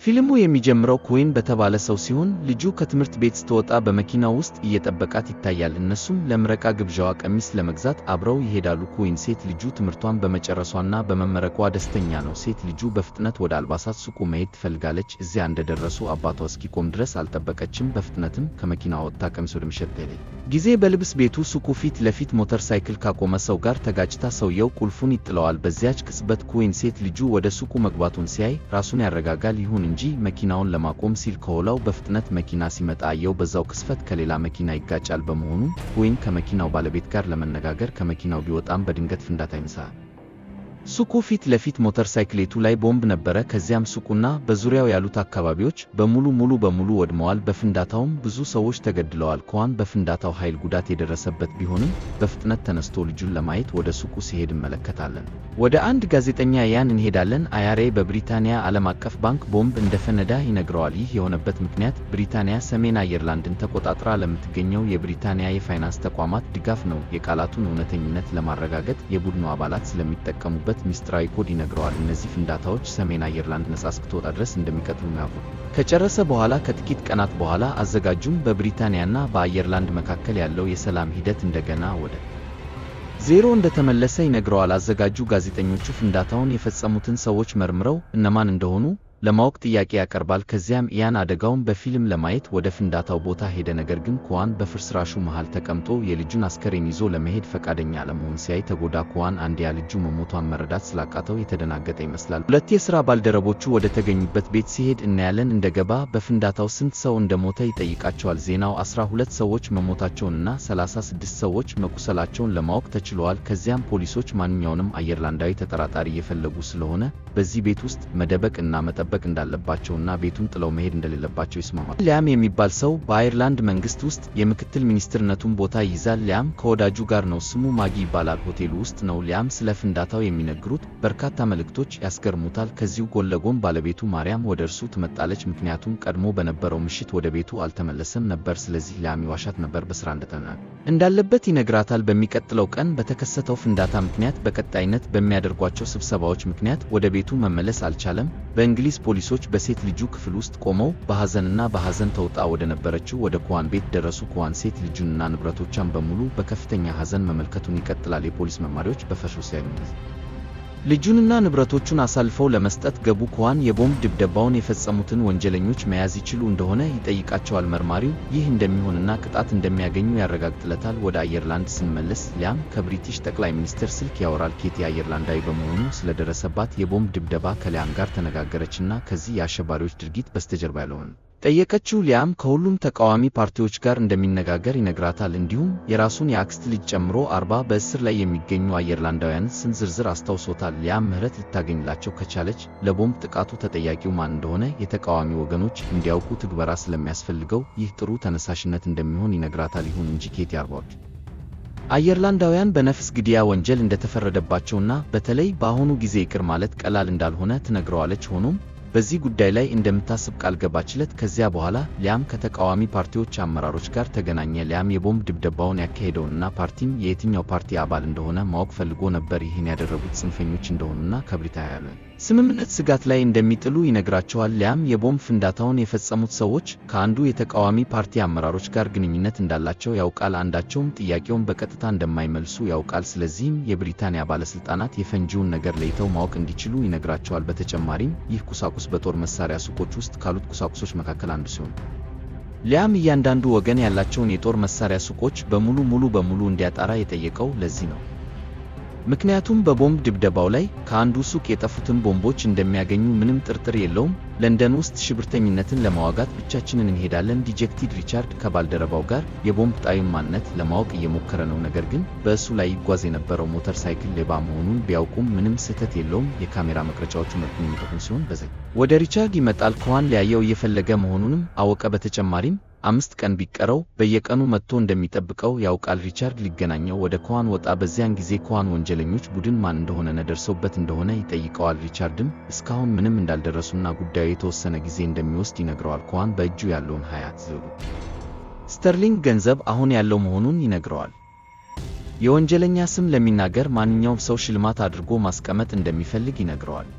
ፊልሙ የሚጀምረው ኩዊን በተባለ ሰው ሲሆን ልጁ ከትምህርት ቤት ስትወጣ በመኪናው ውስጥ እየጠበቃት ይታያል። እነሱም ለምረቃ ግብዣዋ ቀሚስ ለመግዛት አብረው ይሄዳሉ። ኩዊን ሴት ልጁ ትምህርቷን በመጨረሷና በመመረቋ ደስተኛ ነው። ሴት ልጁ በፍጥነት ወደ አልባሳት ሱቁ መሄድ ትፈልጋለች። እዚያ እንደደረሱ አባቷ እስኪቆም ድረስ አልጠበቀችም። በፍጥነትም ከመኪናዋ ወጥታ ቀሚስ ወደሚሸጥ ጊዜ በልብስ ቤቱ ሱቁ ፊት ለፊት ሞተር ሳይክል ካቆመ ሰው ጋር ተጋጭታ ሰውየው ቁልፉን ይጥለዋል። በዚያች ቅጽበት ኩዊን ሴት ልጁ ወደ ሱቁ መግባቱን ሲያይ ራሱን ያረጋጋል። ይሁን እንጂ መኪናውን ለማቆም ሲል ከኋላው በፍጥነት መኪና ሲመጣ አየው። በዛው ቅስፈት ከሌላ መኪና ይጋጫል። በመሆኑም ኩዊን ከመኪናው ባለቤት ጋር ለመነጋገር ከመኪናው ቢወጣም በድንገት ፍንዳታ ይነሳል። ሱቁ ፊት ለፊት ሞተር ሳይክሌቱ ላይ ቦምብ ነበረ። ከዚያም ሱቁና በዙሪያው ያሉት አካባቢዎች ሙሉ በሙሉ ወድመዋል። በፍንዳታውም ብዙ ሰዎች ተገድለዋል። ኩዋን በፍንዳታው ኃይል ጉዳት የደረሰበት ቢሆንም በፍጥነት ተነስቶ ልጁን ለማየት ወደ ሱቁ ሲሄድ እንመለከታለን። ወደ አንድ ጋዜጠኛ ያን እንሄዳለን። IRA በብሪታንያ ዓለም አቀፍ ባንክ ቦምብ እንደፈነዳ ይነግረዋል። ይህ የሆነበት ምክንያት ብሪታንያ ሰሜን አየርላንድን ተቆጣጥራ ለምትገኘው የብሪታንያ የፋይናንስ ተቋማት ድጋፍ ነው። የቃላቱን እውነተኝነት ለማረጋገጥ የቡድኑ አባላት ስለሚጠቀሙበት ሚስጥራዊ ኮድ ይነግረዋል። እነዚህ ፍንዳታዎች ሰሜን አየርላንድ ነጻ እስክትወጣ ድረስ እንደሚቀጥሉ ያውቃል። ከጨረሰ በኋላ ከጥቂት ቀናት በኋላ አዘጋጁም በብሪታንያና በአየርላንድ መካከል ያለው የሰላም ሂደት እንደገና ወደ ዜሮ እንደተመለሰ ይነግረዋል። አዘጋጁ ጋዜጠኞቹ ፍንዳታውን የፈጸሙትን ሰዎች መርምረው እነማን እንደሆኑ ለማወቅ ጥያቄ ያቀርባል። ከዚያም ኢያን አደጋውን በፊልም ለማየት ወደ ፍንዳታው ቦታ ሄደ። ነገር ግን ኩዋን በፍርስራሹ መሃል ተቀምጦ የልጁን አስከሬን ይዞ ለመሄድ ፈቃደኛ አለመሆኑን ሲያይ ተጎዳ። ኩዋን አንድያ ልጁ መሞቷን መረዳት ስላቃተው የተደናገጠ ይመስላል። ሁለት የሥራ ባልደረቦቹ ወደ ተገኙበት ቤት ሲሄድ እናያለን። እንደገባ በፍንዳታው ስንት ሰው እንደሞተ ይጠይቃቸዋል። ዜናው 12 ሰዎች መሞታቸውንና 36 ሰዎች መቁሰላቸውን ለማወቅ ተችሏል። ከዚያም ፖሊሶች ማንኛውንም አየርላንዳዊ ተጠራጣሪ እየፈለጉ ስለሆነ በዚህ ቤት ውስጥ መደበቅ እና መጠበቅ እንዳለባቸውና ቤቱን ጥለው መሄድ እንደሌለባቸው ይስማማል። ሊያም የሚባል ሰው በአየርላንድ መንግስት ውስጥ የምክትል ሚኒስትርነቱን ቦታ ይይዛል። ሊያም ከወዳጁ ጋር ነው። ስሙ ማጊ ይባላል። ሆቴሉ ውስጥ ነው። ሊያም ስለ ፍንዳታው የሚነግሩት በርካታ መልእክቶች ያስገርሙታል። ከዚሁ ጎን ለጎን ባለቤቱ ማርያም ወደ እርሱ ትመጣለች። ምክንያቱም ቀድሞ በነበረው ምሽት ወደ ቤቱ አልተመለሰም ነበር። ስለዚህ ሊያም ይዋሻት ነበር። በስራ እንዳለበት ይነግራታል። በሚቀጥለው ቀን በተከሰተው ፍንዳታ ምክንያት በቀጣይነት በሚያደርጓቸው ስብሰባዎች ምክንያት ወደ ቤቱ መመለስ አልቻለም። በእንግሊዝ ፖሊሶች በሴት ልጁ ክፍል ውስጥ ቆመው በሐዘን ተውጣ ወደ ነበረችው ወደ ኩዋን ቤት ደረሱ። ኩዋን ሴት ልጁንና ንብረቶቿን በሙሉ በከፍተኛ ሐዘን መመልከቱን ይቀጥላል። የፖሊስ መርማሪዎች በፈርሱ ሲያዩ ልጁንና ንብረቶቹን አሳልፈው ለመስጠት ገቡ። ኩዋን የቦምብ ድብደባውን የፈጸሙትን ወንጀለኞች መያዝ ይችሉ እንደሆነ ይጠይቃቸዋል። መርማሪው ይህ እንደሚሆንና ቅጣት እንደሚያገኙ ያረጋግጥለታል። ወደ አየርላንድ ስንመለስ ሊያም ከብሪቲሽ ጠቅላይ ሚኒስትር ስልክ ያወራል። ኬቲ አየርላንዳዊ በመሆኑ ስለደረሰባት የቦምብ ድብደባ ከሊያም ጋር ተነጋገረችና ከዚህ የአሸባሪዎች ድርጊት በስተጀርባ ያለውን ጠየቀችው። ሊያም ከሁሉም ተቃዋሚ ፓርቲዎች ጋር እንደሚነጋገር ይነግራታል። እንዲሁም የራሱን የአክስት ልጅ ጨምሮ 40 በእስር ላይ የሚገኙ አየርላንዳውያን ስም ዝርዝር አስታውሶታል። ሊያም ምህረት ልታገኝላቸው ከቻለች ለቦምብ ጥቃቱ ተጠያቂው ማን እንደሆነ የተቃዋሚ ወገኖች እንዲያውቁ ትግበራ ስለሚያስፈልገው ይህ ጥሩ ተነሳሽነት እንደሚሆን ይነግራታል። ይሁን እንጂ ኬቲ አየርላንዳውያን በነፍስ ግድያ ወንጀል እንደተፈረደባቸውና በተለይ በአሁኑ ጊዜ ይቅር ማለት ቀላል እንዳልሆነ ትነግረዋለች። ሆኖም በዚህ ጉዳይ ላይ እንደምታስብ ቃል ገባችለት። ከዚያ በኋላ ሊያም ከተቃዋሚ ፓርቲዎች አመራሮች ጋር ተገናኘ። ሊያም የቦምብ ድብደባውን ያካሄደውና ፓርቲም የየትኛው ፓርቲ አባል እንደሆነ ማወቅ ፈልጎ ነበር። ይህን ያደረጉት ጽንፈኞች እንደሆኑና ከብሪታንያ ስምምነት ስጋት ላይ እንደሚጥሉ ይነግራቸዋል። ሊያም የቦምብ ፍንዳታውን የፈጸሙት ሰዎች ከአንዱ የተቃዋሚ ፓርቲ አመራሮች ጋር ግንኙነት እንዳላቸው ያውቃል። አንዳቸውም ጥያቄውን በቀጥታ እንደማይመልሱ ያውቃል። ስለዚህም የብሪታንያ ባለስልጣናት የፈንጂውን ነገር ለይተው ማወቅ እንዲችሉ ይነግራቸዋል። በተጨማሪም ይህ ቁሳቁስ በጦር መሳሪያ ሱቆች ውስጥ ካሉት ቁሳቁሶች መካከል አንዱ ሲሆን ሊያም እያንዳንዱ ወገን ያላቸውን የጦር መሳሪያ ሱቆች ሙሉ በሙሉ እንዲያጣራ የጠየቀው ለዚህ ነው። ምክንያቱም በቦምብ ድብደባው ላይ ከአንዱ ሱቅ የጠፉትን ቦምቦች እንደሚያገኙ ምንም ጥርጥር የለውም። ለንደን ውስጥ ሽብርተኝነትን ለማዋጋት ብቻችንን እንሄዳለን። ዲጀክቲድ ሪቻርድ ከባልደረባው ጋር የቦምብ ጣዩን ማንነት ለማወቅ እየሞከረ ነው። ነገር ግን በእሱ ላይ ይጓዝ የነበረው ሞተር ሳይክል ሌባ መሆኑን ቢያውቁም ምንም ስህተት የለውም። የካሜራ መቅረጫዎቹ መልኩን የሚጠቁም ሲሆን ወደ ሪቻርድ ይመጣል። ኩዋን ሊያየው እየፈለገ መሆኑንም አወቀ። በተጨማሪም 5 ቀን ቢቀረው በየቀኑ መጥቶ እንደሚጠብቀው ያውቃል። ሪቻርድ ሊገናኘው ወደ ኩዋን ወጣ። በዚያን ጊዜ ኩዋን ወንጀለኞች ቡድን ማን እንደሆነ ደርሰውበት እንደሆነ ይጠይቀዋል። ሪቻርድም እስካሁን ምንም እንዳልደረሱና ጉዳዩ የተወሰነ ጊዜ እንደሚወስድ ይነግረዋል። ኩዋን በእጁ ያለውን 20 ስተርሊንግ ገንዘብ አሁን ያለው መሆኑን ይነግረዋል። የወንጀለኛ ስም ለሚናገር ማንኛውም ሰው ሽልማት አድርጎ ማስቀመጥ እንደሚፈልግ ይነግረዋል።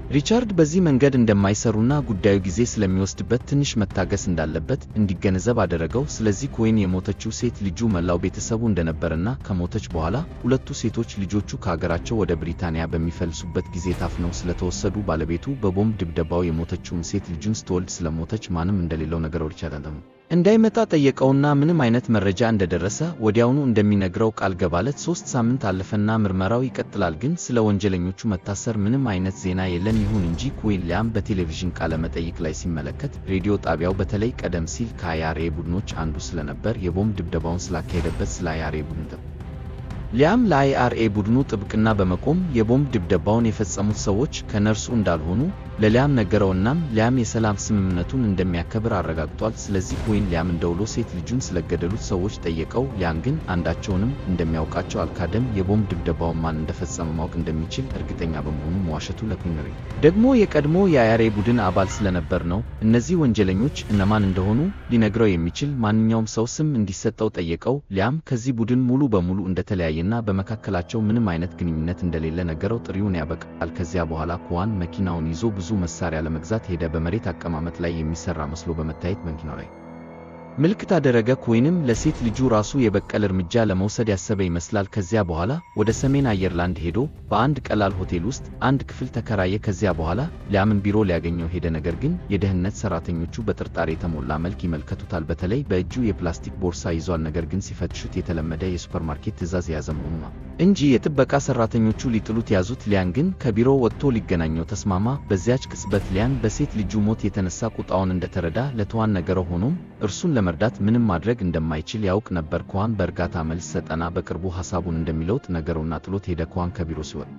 ሪቻርድ በዚህ መንገድ እንደማይሰሩና ጉዳዩ ጊዜ ስለሚወስድበት ትንሽ መታገስ እንዳለበት እንዲገነዘብ አደረገው። ስለዚህ ኮይን የሞተችው ሴት ልጁ መላው ቤተሰቡ እንደነበረና ከሞተች በኋላ ሁለቱ ሴቶች ልጆቹ ከሀገራቸው ወደ ብሪታንያ በሚፈልሱበት ጊዜ ታፍነው ስለተወሰዱ ባለቤቱ በቦምብ ድብደባው የሞተችውን ሴት ልጁን ስትወልድ ስለሞተች ማንም እንደሌለው ነገረው። ሪቻርድ እንዳይመጣ ጠየቀውና ምንም አይነት መረጃ እንደደረሰ ወዲያውኑ እንደሚነግረው ቃል ገባለት። 3 ሳምንት አለፈና ምርመራው ይቀጥላል፣ ግን ስለ ወንጀለኞቹ መታሰር ምንም አይነት ዜና የለም። ይሁን እንጂ ኩዊን ሊያም በቴሌቪዥን ቃለ መጠይቅ ላይ ሲመለከት ሬዲዮ ጣቢያው በተለይ ቀደም ሲል ከአይአርኤ ቡድኖች አንዱ ስለነበር የቦምብ ድብደባውን ስላካሄደበት ስለ አይአርኤ ቡድን ሊያም ለአይአርኤ ቡድኑ ጥብቅና በመቆም የቦምብ ድብደባውን የፈጸሙት ሰዎች ከነርሱ እንዳልሆኑ ለሊያም ነገረውናም ሊያም የሰላም ስምምነቱን እንደሚያከብር አረጋግጧል። ስለዚህ ኩዊን ሊያም ደውሎ ሴት ልጁን ስለገደሉት ሰዎች ጠየቀው። ሊያም ግን አንዳቸውንም እንደሚያውቃቸው አልካደም። የቦምብ ድብደባውን ማን እንደፈጸመ ማወቅ እንደሚችል እርግጠኛ በመሆኑ መዋሸቱ ለኩዊን ደግሞ የቀድሞ የአይአርኤ ቡድን አባል ስለነበር ነው። እነዚህ ወንጀለኞች እነማን እንደሆኑ ሊነግረው የሚችል ማንኛውም ሰው ስም እንዲሰጠው ጠየቀው። ሊያም ከዚህ ቡድን ሙሉ በሙሉ እንደተለያየና በመካከላቸው ምንም አይነት ግንኙነት እንደሌለ ነገረው። ጥሪውን ያበቃል። ከዚያ በኋላ ኩዋን መኪናውን ይዞ ብዙ መሳሪያ ለመግዛት ሄደ። በመሬት አቀማመጥ ላይ የሚሰራ መስሎ በመታየት መኪናው ላይ ምልክት አደረገ። ኩዊንም ለሴት ልጁ ራሱ የበቀል እርምጃ ለመውሰድ ያሰበ ይመስላል። ከዚያ በኋላ ወደ ሰሜን አየርላንድ ሄዶ በአንድ ቀላል ሆቴል ውስጥ አንድ ክፍል ተከራየ። ከዚያ በኋላ ሊያምን ቢሮ ሊያገኘው ሄደ። ነገር ግን የደህንነት ሰራተኞቹ በጥርጣሬ የተሞላ መልክ ይመለከቱታል። በተለይ በእጁ የፕላስቲክ ቦርሳ ይዟል። ነገር ግን ሲፈትሹት የተለመደ የሱፐርማርኬት ትዕዛዝ የያዘ መሆኑ ነው እንጂ የጥበቃ ሰራተኞቹ ሊጥሉት ያዙት። ሊያን ግን ከቢሮ ወጥቶ ሊገናኘው ተስማማ። በዚያች ቅጽበት ሊያን በሴት ልጁ ሞት የተነሳ ቁጣውን እንደተረዳ ለኩዋን ነገረው። ሆኖም እርሱን ለመርዳት ምንም ማድረግ እንደማይችል ያውቅ ነበር። ኩዋን በእርጋታ መልስ ሰጠና በቅርቡ ሐሳቡን እንደሚለውጥ ነገረውና ጥሎት ሄደ። ኩዋን ከቢሮ ሲወጣ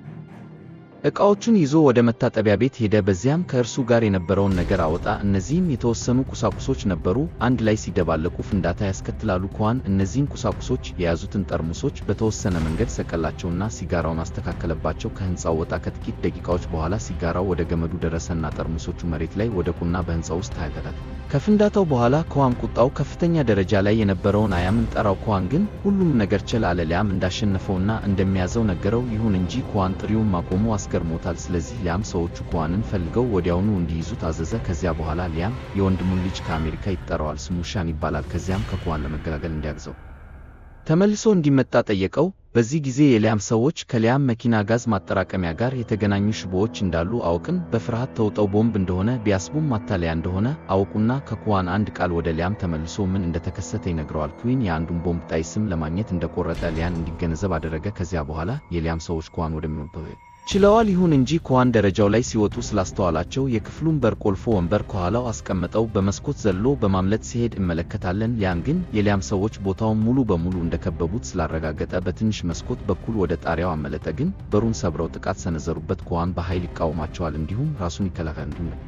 ዕቃዎቹን ይዞ ወደ መታጠቢያ ቤት ሄደ። በዚያም ከእርሱ ጋር የነበረውን ነገር አወጣ። እነዚህም የተወሰኑ ቁሳቁሶች ነበሩ፣ አንድ ላይ ሲደባለቁ ፍንዳታ ያስከትላሉ። ኩዋን እነዚህን ቁሳቁሶች የያዙትን ጠርሙሶች በተወሰነ መንገድ ሰቀላቸውና ሲጋራውን አስተካከለባቸው። ከህንፃው ወጣ። ከጥቂት ደቂቃዎች በኋላ ሲጋራው ወደ ገመዱ ደረሰና ጠርሙሶቹ መሬት ላይ ወደቁና በህንፃው ውስጥ ታይተታል። ከፍንዳታው በኋላ ኩዋን ቁጣው ከፍተኛ ደረጃ ላይ የነበረውን አያምን ጠራው። ኩዋን ግን ሁሉም ነገር ቸል አለ። ሊያም እንዳሸነፈውና እንደሚያዘው ነገረው። ይሁን እንጂ ኩዋን ጥሪውን ማቆሙ አስገርሞታል። ስለዚህ ሊያም ሰዎቹ ኩዋንን ፈልገው ወዲያውኑ እንዲይዙት አዘዘ። ከዚያ በኋላ ሊያም የወንድሙን ልጅ ከአሜሪካ ይጠራዋል፣ ስሙ ሻን ይባላል። ከዚያም ከኩዋን ለመገላገል እንዲያግዘው ተመልሶ እንዲመጣ ጠየቀው። በዚህ ጊዜ የሊያም ሰዎች ከሊያም መኪና ጋዝ ማጠራቀሚያ ጋር የተገናኙ ሽቦዎች እንዳሉ አውቅን። በፍርሃት ተውጠው ቦምብ እንደሆነ ቢያስቡም ማታለያ እንደሆነ አውቁና ከኩዋን አንድ ቃል ወደ ሊያም ተመልሶ ምን እንደተከሰተ ይነግረዋል። ኩዊን የአንዱን ቦምብ ጣይ ስም ለማግኘት እንደቆረጠ ሊያን እንዲገነዘብ አደረገ። ከዚያ በኋላ የሊያም ሰዎች ኩዋን ወደሚወጣው ችለዋል። ይሁን እንጂ ኩዋን ደረጃው ላይ ሲወጡ ስላስተዋላቸው የክፍሉን በር ቆልፎ ወንበር ከኋላው አስቀመጠው። በመስኮት ዘሎ በማምለጥ ሲሄድ እንመለከታለን። ሊያን ግን የሊያም ሰዎች ቦታውን ሙሉ በሙሉ እንደከበቡት ስላረጋገጠ በትንሽ መስኮት በኩል ወደ ጣሪያው አመለጠ። ግን በሩን ሰብረው ጥቃት ሰነዘሩበት። ኩዋን በኃይል ይቃወማቸዋል፣ እንዲሁም ራሱን ይከላከላል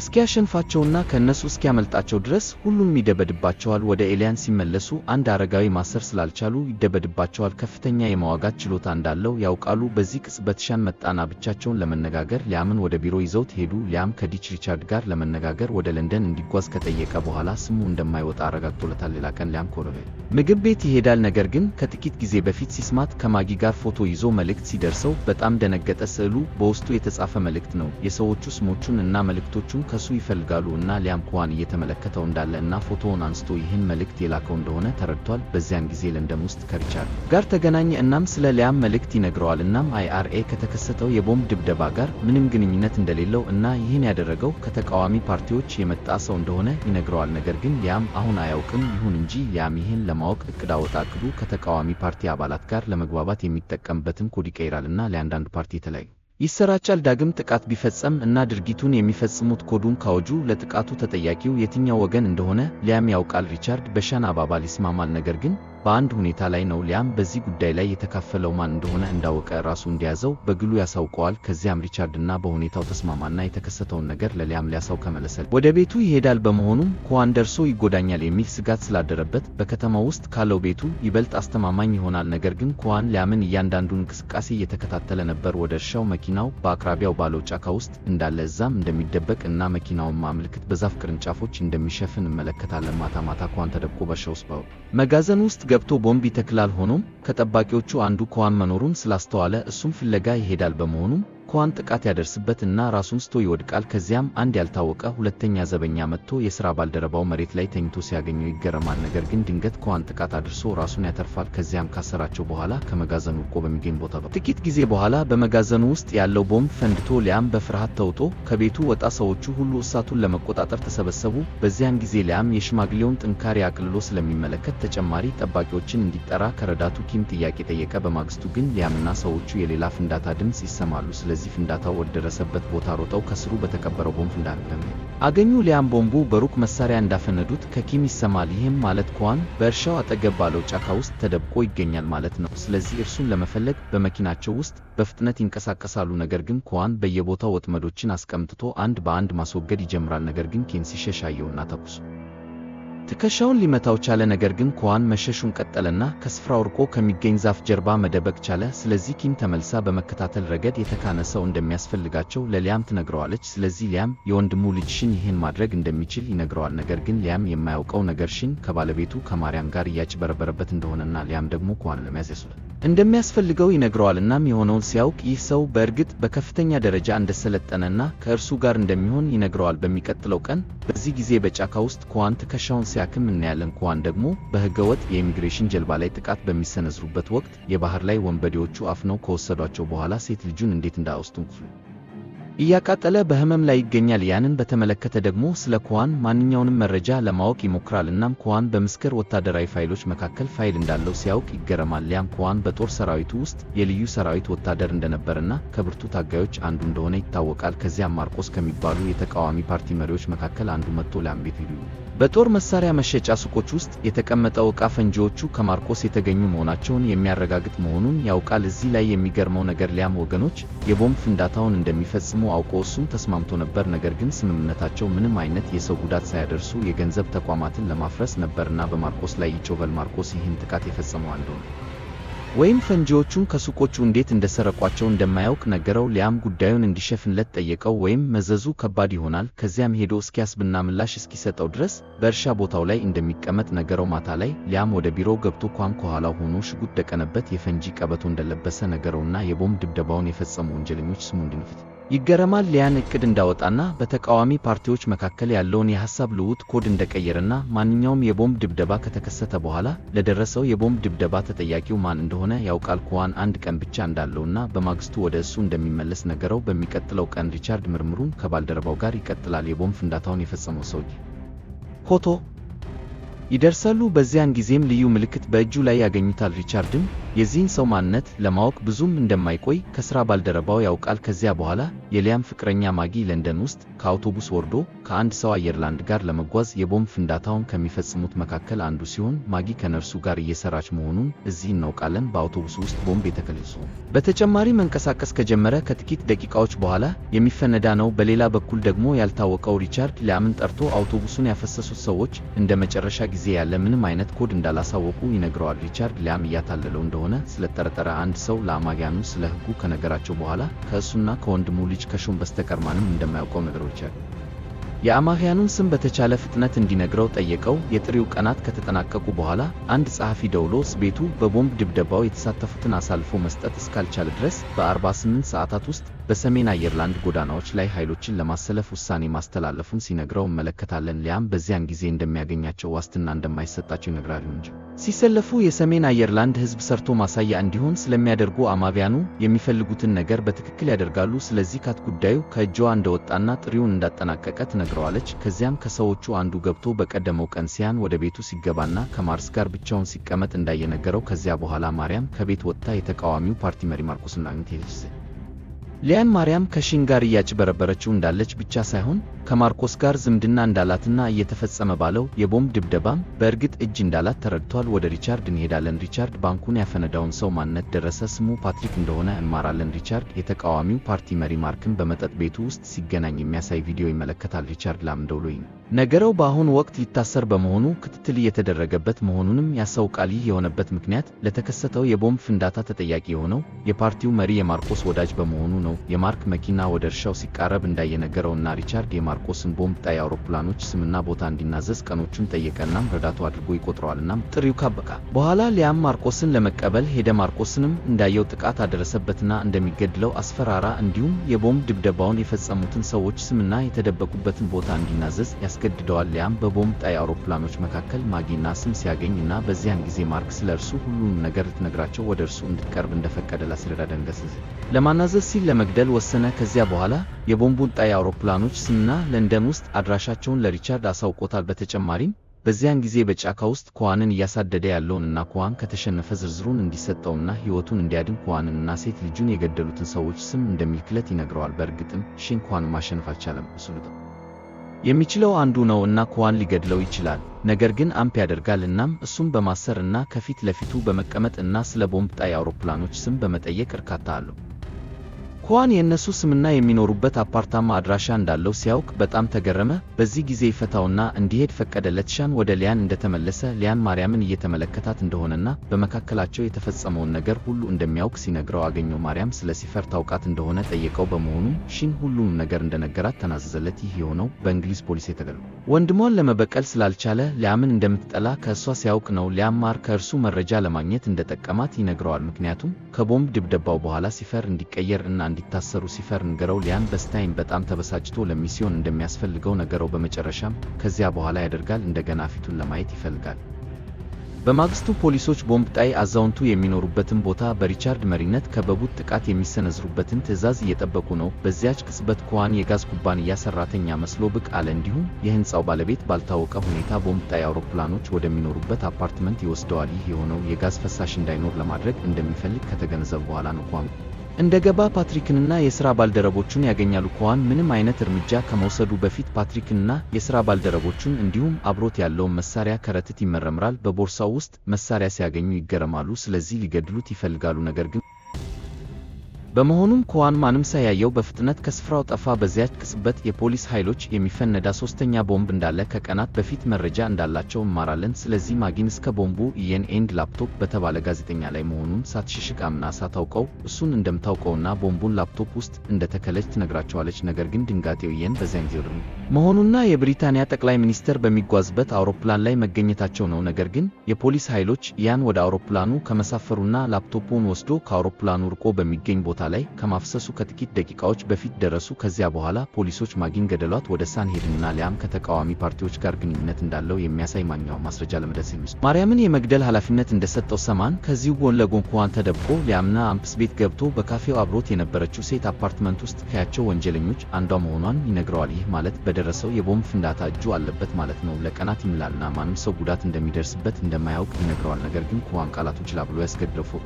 እስኪያሸንፋቸውና ከእነሱ እስኪያመልጣቸው ድረስ ሁሉም ይደበድባቸዋል። ወደ ኤሊያን ሲመለሱ አንድ አረጋዊ ማሰር ስላልቻሉ ይደበድባቸዋል። ከፍተኛ የመዋጋት ችሎታ እንዳለው ያውቃሉ። በዚህ ቅጽበት ሻን መጣና ብቻቸውን ለመነጋገር ሊያምን ወደ ቢሮ ይዘውት ሄዱ። ሊያም ከዲች ሪቻርድ ጋር ለመነጋገር ወደ ለንደን እንዲጓዝ ከጠየቀ በኋላ ስሙ እንደማይወጣ አረጋግጦለታል። ሌላ ቀን ሊያም ኮሎኔል ምግብ ቤት ይሄዳል። ነገር ግን ከጥቂት ጊዜ በፊት ሲስማት ከማጊ ጋር ፎቶ ይዞ መልእክት ሲደርሰው በጣም ደነገጠ። ስዕሉ በውስጡ የተጻፈ መልእክት ነው። የሰዎቹ ስሞቹን እና መልእክቶቹን ከሱ ይፈልጋሉ እና ሊያም ኩዋን እየተመለከተው እንዳለ እና ፎቶውን አንስቶ ይህን መልእክት የላከው እንደሆነ ተረድቷል። በዚያን ጊዜ ለንደን ውስጥ ከሪቻርድ ጋር ተገናኘ። እናም ስለ ሊያም መልእክት ይነግረዋል። እናም አይአርኤ ከተከሰተው የቦምብ ድብደባ ጋር ምንም ግንኙነት እንደሌለው እና ይህን ያደረገው ከተቃዋሚ ፓርቲዎች የመጣ ሰው እንደሆነ ይነግረዋል። ነገር ግን ሊያም አሁን አያውቅም። ይሁን እንጂ ሊያም ይህን ለማወቅ እቅድ አወጣ። እቅዱ ከተቃዋሚ ፓርቲ አባላት ጋር ለመግባባት የሚጠቀምበትን ኮድ ይቀይራል እና ለአንዳንዱ ፓርቲ የተለያዩ ይሰራጫል። ዳግም ጥቃት ቢፈጸም እና ድርጊቱን የሚፈጽሙት ኮዱን ካወጁ ለጥቃቱ ተጠያቂው የትኛው ወገን እንደሆነ ሊያም ያውቃል። ሪቻርድ በሻን አባባል ይስማማል፣ ነገር ግን በአንድ ሁኔታ ላይ ነው። ሊያም በዚህ ጉዳይ ላይ የተካፈለው ማን እንደሆነ እንዳወቀ ራሱ እንዲያዘው በግሉ ያሳውቀዋል። ከዚያም ሪቻርድና በሁኔታው ተስማማና የተከሰተውን ነገር ለሊያም ሊያሳው ከመለሰ ወደ ቤቱ ይሄዳል። በመሆኑም ኩዋን ደርሶ ይጎዳኛል የሚል ስጋት ስላደረበት በከተማው ውስጥ ካለው ቤቱ ይበልጥ አስተማማኝ ይሆናል። ነገር ግን ኩዋን ሊያምን እያንዳንዱን እንቅስቃሴ እየተከታተለ ነበር። ወደ እርሻው መኪናው በአቅራቢያው ባለው ጫካ ውስጥ እንዳለ እዛም እንደሚደበቅ እና መኪናውን ማምልክት በዛፍ ቅርንጫፎች እንደሚሸፍን እንመለከታለን። ማታ ማታ ኩዋን ተደብቆ በእርሻው ውስጥ መጋዘን ውስጥ ገብቶ ቦምብ ይተክላል። ሆኖም ከጠባቂዎቹ አንዱ ኩዋን መኖሩን ስላስተዋለ እሱም ፍለጋ ይሄዳል። በመሆኑም ኮዋን ጥቃት ያደርስበት እና ራሱን ስቶ ይወድቃል። ከዚያም አንድ ያልታወቀ ሁለተኛ ዘበኛ መጥቶ የሥራ ባልደረባው መሬት ላይ ተኝቶ ሲያገኘው ይገረማል። ነገር ግን ድንገት ኮዋን ጥቃት አድርሶ ራሱን ያተርፋል። ከዚያም ካሰራቸው በኋላ ከመጋዘኑ ርቆ በሚገኝ ቦታ ጥቂት ጊዜ በኋላ በመጋዘኑ ውስጥ ያለው ቦምብ ፈንድቶ ሊያም በፍርሃት ተውጦ ከቤቱ ወጣ። ሰዎቹ ሁሉ እሳቱን ለመቆጣጠር ተሰበሰቡ። በዚያን ጊዜ ሊያም የሽማግሌውን ጥንካሬ አቅልሎ ስለሚመለከት ተጨማሪ ጠባቂዎችን እንዲጠራ ከረዳቱ ኪም ጥያቄ ጠየቀ። በማግስቱ ግን ሊያምና ሰዎቹ የሌላ ፍንዳታ ድምፅ ይሰማሉ። ስለዚህ ፍንዳታው ወደደረሰበት ቦታ ሮጠው ከስሩ በተቀበረው ቦምብ ፍንዳታ አገኙ። ሊያም ቦምቡ በሩቅ መሳሪያ እንዳፈነዱት ከኪም ይሰማል። ይህም ማለት ኮዋን በእርሻው አጠገብ ባለው ጫካ ውስጥ ተደብቆ ይገኛል ማለት ነው። ስለዚህ እርሱን ለመፈለግ በመኪናቸው ውስጥ በፍጥነት ይንቀሳቀሳሉ። ነገር ግን ኮዋን በየቦታው ወጥመዶችን አስቀምጥቶ አንድ በአንድ ማስወገድ ይጀምራል። ነገር ግን ኬን ሲሸሽ አየውና ተኩሶ ትከሻውን ሊመታው ቻለ። ነገር ግን ኮዋን መሸሹን ቀጠለና ከስፍራው ርቆ ከሚገኝ ዛፍ ጀርባ መደበቅ ቻለ። ስለዚህ ኪም ተመልሳ በመከታተል ረገድ የተካነ ሰው እንደሚያስፈልጋቸው ለሊያም ትነግረዋለች። ስለዚህ ሊያም የወንድሙ ልጅ ሽን ይህን ማድረግ እንደሚችል ይነግረዋል። ነገር ግን ሊያም የማያውቀው ነገር ሽን ከባለቤቱ ከማርያም ጋር እያጭበረበረበት እንደሆነና ሊያም ደግሞ ኮዋን ለመያዝ እንደሚያስፈልገው ይነግረዋል። እናም የሆነውን ሲያውቅ ይህ ሰው በእርግጥ በከፍተኛ ደረጃ እንደሰለጠነና ከእርሱ ጋር እንደሚሆን ይነግረዋል። በሚቀጥለው ቀን በዚህ ጊዜ በጫካ ውስጥ ኮዋን ትከሻውን ሲያክም እናያለን። ኮዋን ደግሞ በሕገወጥ የኢሚግሬሽን ጀልባ ላይ ጥቃት በሚሰነዝሩበት ወቅት የባህር ላይ ወንበዴዎቹ አፍነው ከወሰዷቸው በኋላ ሴት ልጁን እንዴት እንዳወስዱ እያቃጠለ በህመም ላይ ይገኛል። ያንን በተመለከተ ደግሞ ስለ ኮዋን ማንኛውንም መረጃ ለማወቅ ይሞክራል። እናም ኮዋን በምስክር ወታደራዊ ፋይሎች መካከል ፋይል እንዳለው ሲያውቅ ይገረማል። ሊያም ኮዋን በጦር ሰራዊቱ ውስጥ የልዩ ሰራዊት ወታደር እንደነበረና ከብርቱ ታጋዮች አንዱ እንደሆነ ይታወቃል። ከዚያም ማርቆስ ከሚባሉ የተቃዋሚ ፓርቲ መሪዎች መካከል አንዱ መጥቶ ሊያም ቤት በጦር መሳሪያ መሸጫ ሱቆች ውስጥ የተቀመጠው ዕቃ ፈንጂዎቹ ከማርቆስ የተገኙ መሆናቸውን የሚያረጋግጥ መሆኑን ያውቃል። እዚህ ላይ የሚገርመው ነገር ሊያም ወገኖች የቦምብ ፍንዳታውን እንደሚፈጽሙ አውቆ እሱም ተስማምቶ ነበር። ነገር ግን ስምምነታቸው ምንም አይነት የሰው ጉዳት ሳያደርሱ የገንዘብ ተቋማትን ለማፍረስ ነበርና በማርቆስ ላይ ይጮቫል። ማርቆስ ይህን ጥቃት የፈጸመው አንዱ ወይም ፈንጂዎቹን ከሱቆቹ እንዴት እንደሰረቋቸው እንደማያውቅ ነገረው። ሊያም ጉዳዩን እንዲሸፍንለት ጠየቀው። ወይም መዘዙ ከባድ ይሆናል። ከዚያም ሄዶ እስኪያስብና ምላሽ እስኪሰጠው ድረስ በእርሻ ቦታው ላይ እንደሚቀመጥ ነገረው። ማታ ላይ ሊያም ወደ ቢሮው ገብቶ ኮዋን ከኋላው ሆኖ ሽጉጥ ደቀነበት። የፈንጂ ቀበቶ እንደለበሰ ነገረውና የቦምብ ድብደባውን የፈጸሙ ወንጀለኞች ስሙ እንዲነፍት ይገረማል። ሊያን እቅድ እንዳወጣና በተቃዋሚ ፓርቲዎች መካከል ያለውን የሐሳብ ልውውጥ ኮድ እንደቀየረና ማንኛውም የቦምብ ድብደባ ከተከሰተ በኋላ ለደረሰው የቦምብ ድብደባ ተጠያቂው ማን እንደሆነ ያውቃል። ኮዋን አንድ ቀን ብቻ እንዳለውና በማግስቱ ወደ እሱ እንደሚመለስ ነገረው። በሚቀጥለው ቀን ሪቻርድ ምርምሩን ከባልደረባው ጋር ይቀጥላል። የቦምብ ፍንዳታውን የፈጸመው ሰውዬ ፎቶ ይደርሳሉ። በዚያን ጊዜም ልዩ ምልክት በእጁ ላይ ያገኙታል። ሪቻርድም የዚህን ሰው ማንነት ለማወቅ ብዙም እንደማይቆይ ከሥራ ባልደረባው ያውቃል። ከዚያ በኋላ የሊያም ፍቅረኛ ማጊ ለንደን ውስጥ ከአውቶቡስ ወርዶ ከአንድ ሰው አየርላንድ ጋር ለመጓዝ የቦምብ ፍንዳታውን ከሚፈጽሙት መካከል አንዱ ሲሆን ማጊ ከነርሱ ጋር እየሰራች መሆኑን እዚህ እናውቃለን። በአውቶቡስ ውስጥ ቦምብ የተከለሱ በተጨማሪ መንቀሳቀስ ከጀመረ ከጥቂት ደቂቃዎች በኋላ የሚፈነዳ ነው። በሌላ በኩል ደግሞ ያልታወቀው ሪቻርድ ሊያምን ጠርቶ አውቶቡሱን ያፈሰሱት ሰዎች እንደ መጨረሻ ጊዜ ያለ ምንም አይነት ኮድ እንዳላሳወቁ ይነግረዋል። ሪቻርድ ሊያም እያታለለው እንደሆነ ስለተጠረጠረ አንድ ሰው ለአማጊያኑ ስለ ሕጉ ከነገራቸው በኋላ ከእሱና ከወንድሙ ልጅ ከሾን በስተቀር ማንም እንደማያውቀው ነገረው። ሪቻርድ የአማጊያኑን ስም በተቻለ ፍጥነት እንዲነግረው ጠየቀው። የጥሪው ቀናት ከተጠናቀቁ በኋላ አንድ ጸሐፊ ደውሎ ቤቱ በቦምብ ድብደባው የተሳተፉትን አሳልፎ መስጠት እስካልቻለ ድረስ በ48 ሰዓታት ውስጥ በሰሜን አየርላንድ ጎዳናዎች ላይ ኃይሎችን ለማሰለፍ ውሳኔ ማስተላለፉን ሲነግረው እንመለከታለን። ሊያም በዚያን ጊዜ እንደሚያገኛቸው ዋስትና እንደማይሰጣቸው ይነግራል እንጂ ሲሰለፉ የሰሜን አየርላንድ ሕዝብ ሰርቶ ማሳያ እንዲሆን ስለሚያደርጉ አማጊያኑ የሚፈልጉትን ነገር በትክክል ያደርጋሉ። ስለዚህ ካት ጉዳዩ ከእጅዋ እንደወጣና ጥሪውን እንዳጠናቀቀ ትነግረዋለች። ከዚያም ከሰዎቹ አንዱ ገብቶ በቀደመው ቀን ሲያን ወደ ቤቱ ሲገባና ከማርስ ጋር ብቻውን ሲቀመጥ እንዳየነገረው። ከዚያ በኋላ ማርያም ከቤት ወጥታ የተቃዋሚው ፓርቲ መሪ ማርቆስን አግኝታለች። ሊያን ማርያም ከሺን ጋር እያጭበረበረችው እንዳለች ብቻ ሳይሆን ከማርቆስ ጋር ዝምድና እንዳላትና እየተፈጸመ ባለው የቦምብ ድብደባም በእርግጥ እጅ እንዳላት ተረድቷል። ወደ ሪቻርድ እንሄዳለን። ሪቻርድ ባንኩን ያፈነዳውን ሰው ማንነት ደረሰ። ስሙ ፓትሪክ እንደሆነ እንማራለን። ሪቻርድ የተቃዋሚው ፓርቲ መሪ ማርክን በመጠጥ ቤቱ ውስጥ ሲገናኝ የሚያሳይ ቪዲዮ ይመለከታል። ሪቻርድ ላም ደውሎ ነገረው። በአሁኑ ወቅት ሊታሰር በመሆኑ ክትትል እየተደረገበት መሆኑንም ያሳውቃል። ይህ የሆነበት ምክንያት ለተከሰተው የቦምብ ፍንዳታ ተጠያቂ የሆነው የፓርቲው መሪ የማርቆስ ወዳጅ በመሆኑ ነው። የማርክ መኪና ወደ እርሻው ሲቃረብ እንዳየነገረውና ሪቻርድ የማርቆስ ማርቆስን ቦምብ ጣይ አውሮፕላኖች ስምና ቦታ እንዲናዘዝ ቀኖቹን ጠየቀናም ረዳቱ አድርጎ ይቆጥረዋልናም ጥሪው ካበቃ በኋላ ሊያም ማርቆስን ለመቀበል ሄደ። ማርቆስንም እንዳየው ጥቃት አደረሰበትና እንደሚገድለው አስፈራራ። እንዲሁም የቦምብ ድብደባውን የፈጸሙትን ሰዎች ስምና የተደበቁበትን ቦታ እንዲናዘዝ ያስገድደዋል። ሊያም በቦምብ ጣይ አውሮፕላኖች መካከል ማጊና ስም ሲያገኝና በዚያን ጊዜ ማርክ ስለ እርሱ ሁሉንም ነገር ልትነግራቸው ወደ እርሱ እንድትቀርብ እንደፈቀደ ላስረዳ ደንገሰሰ። ለማናዘዝ ሲል ለመግደል ወሰነ። ከዚያ በኋላ የቦምቡን ጣይ አውሮፕላኖች ስምና ለንደን ውስጥ አድራሻቸውን ለሪቻርድ አሳውቆታል። በተጨማሪም በዚያን ጊዜ በጫካ ውስጥ ኮዋንን እያሳደደ ያለውን እና ኮዋን ከተሸነፈ ዝርዝሩን እንዲሰጠውና ሕይወቱን እንዲያድን ኮዋንንና ሴት ልጁን የገደሉትን ሰዎች ስም እንደሚልክለት ይነግረዋል። በእርግጥም ሺን ኮዋንን ማሸነፍ አልቻለም። እሱ የሚችለው አንዱ ነው እና ኮዋን ሊገድለው ይችላል። ነገር ግን አምፕ ያደርጋል። እናም እሱም በማሰር እና ከፊት ለፊቱ በመቀመጥ እና ስለ ቦምብ ጣይ አውሮፕላኖች ስም በመጠየቅ እርካታ አለው። ኮዋን የእነሱ ስምና የሚኖሩበት አፓርታማ አድራሻ እንዳለው ሲያውቅ በጣም ተገረመ። በዚህ ጊዜ ይፈታውና እንዲሄድ ፈቀደለት። ሻን ወደ ሊያን እንደተመለሰ ሊያን ማርያምን እየተመለከታት እንደሆነና በመካከላቸው የተፈጸመውን ነገር ሁሉ እንደሚያውቅ ሲነግረው አገኘው። ማርያም ስለ ሲፈር ታውቃት እንደሆነ ጠየቀው። በመሆኑም ሺን ሁሉንም ነገር እንደነገራት ተናዘዘለት። ይህ የሆነው በእንግሊዝ ፖሊስ የተገለጸው ወንድሟን ለመበቀል ስላልቻለ ሊያምን እንደምትጠላ ከእሷ ሲያውቅ ነው። ሊያም ማር ከእርሱ መረጃ ለማግኘት እንደጠቀማት ይነግረዋል። ምክንያቱም ከቦምብ ድብደባው በኋላ ሲፈር እንዲቀየር እና እንዲታሰሩ ሲፈር ንገረው። ሊያን በስታይን በጣም ተበሳጭቶ ለሚስዮን እንደሚያስፈልገው ነገረው። በመጨረሻም ከዚያ በኋላ ያደርጋል። እንደገና ፊቱን ለማየት ይፈልጋል። በማግስቱ ፖሊሶች ቦምብ ጣይ አዛውንቱ የሚኖሩበትን ቦታ በሪቻርድ መሪነት ከበቡት። ጥቃት የሚሰነዝሩበትን ትዕዛዝ እየጠበቁ ነው። በዚያች ቅጽበት ኮዋን የጋዝ ኩባንያ ሰራተኛ መስሎ ብቅ አለ። እንዲሁም የህንፃው ባለቤት ባልታወቀ ሁኔታ ቦምብ ጣይ አውሮፕላኖች ወደሚኖሩበት አፓርትመንት ይወስደዋል። ይህ የሆነው የጋዝ ፈሳሽ እንዳይኖር ለማድረግ እንደሚፈልግ ከተገነዘበ በኋላ ነው። ኮዋን እንደገባ ፓትሪክንና የሥራ ባልደረቦቹን ያገኛሉ። ኮዋን ምንም አይነት እርምጃ ከመውሰዱ በፊት ፓትሪክንና የሥራ ባልደረቦቹን እንዲሁም አብሮት ያለውን መሳሪያ ከረጢት ይመረምራል። በቦርሳው ውስጥ መሳሪያ ሲያገኙ ይገረማሉ። ስለዚህ ሊገድሉት ይፈልጋሉ። ነገር ግን በመሆኑም ኮዋን ማንም ሳያየው በፍጥነት ከስፍራው ጠፋ። በዚያች ቅጽበት የፖሊስ ኃይሎች የሚፈነዳ ሶስተኛ ቦምብ እንዳለ ከቀናት በፊት መረጃ እንዳላቸው እንማራለን። ስለዚህ ማጊን እስከ ቦምቡ ኢየን ኤንድ ላፕቶፕ በተባለ ጋዜጠኛ ላይ መሆኑን ሳትሽሽቅ አምና ሳታውቀው እሱን እንደምታውቀውና ቦምቡን ላፕቶፕ ውስጥ እንደተከለች ትነግራቸዋለች። ነገር ግን ድንጋጤው ኢየን በዚያን ጊዜ መሆኑና የብሪታንያ ጠቅላይ ሚኒስትር በሚጓዝበት አውሮፕላን ላይ መገኘታቸው ነው። ነገር ግን የፖሊስ ኃይሎች ኢያን ወደ አውሮፕላኑ ከመሳፈሩና ላፕቶፑን ወስዶ ከአውሮፕላኑ ርቆ በሚገኝ ቦታ ላይ ከማፍሰሱ ከጥቂት ደቂቃዎች በፊት ደረሱ። ከዚያ በኋላ ፖሊሶች ማጊን ገደሏት። ወደ ሳን ሄድንና ሊያም ከተቃዋሚ ፓርቲዎች ጋር ግንኙነት እንዳለው የሚያሳይ ማንኛውም ማስረጃ ለመድረስ የሚችል ማርያምን የመግደል ኃላፊነት እንደሰጠው ሰማን። ከዚሁ ጎን ለጎን ኮዋን ተደብቆ ሊያምና አምፕስ ቤት ገብቶ በካፌው አብሮት የነበረችው ሴት አፓርትመንት ውስጥ ከያቸው ወንጀለኞች አንዷ መሆኗን ይነግረዋል። ይህ ማለት በደረሰው የቦምብ ፍንዳታ እጁ አለበት ማለት ነው። ለቀናት ይምላልና ማንም ሰው ጉዳት እንደሚደርስበት እንደማያውቅ ይነግረዋል። ነገር ግን ኮዋን ቃላቱን ችላ ብሎ ያስገድለው ፎቶ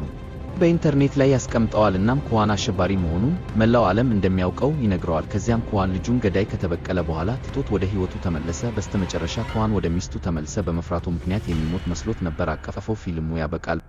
በኢንተርኔት ላይ ያስቀምጠዋል። እናም ኮዋን አሸባሪ መሆኑን መላው ዓለም እንደሚያውቀው ይነግረዋል። ከዚያም ኮዋን ልጁን ገዳይ ከተበቀለ በኋላ ትቶት ወደ ሕይወቱ ተመለሰ። በስተመጨረሻ ኮዋን ወደ ሚስቱ ተመለሰ። በመፍራቱ ምክንያት የሚሞት መስሎት ነበር። አቀፈው። ፊልሙ ያበቃል።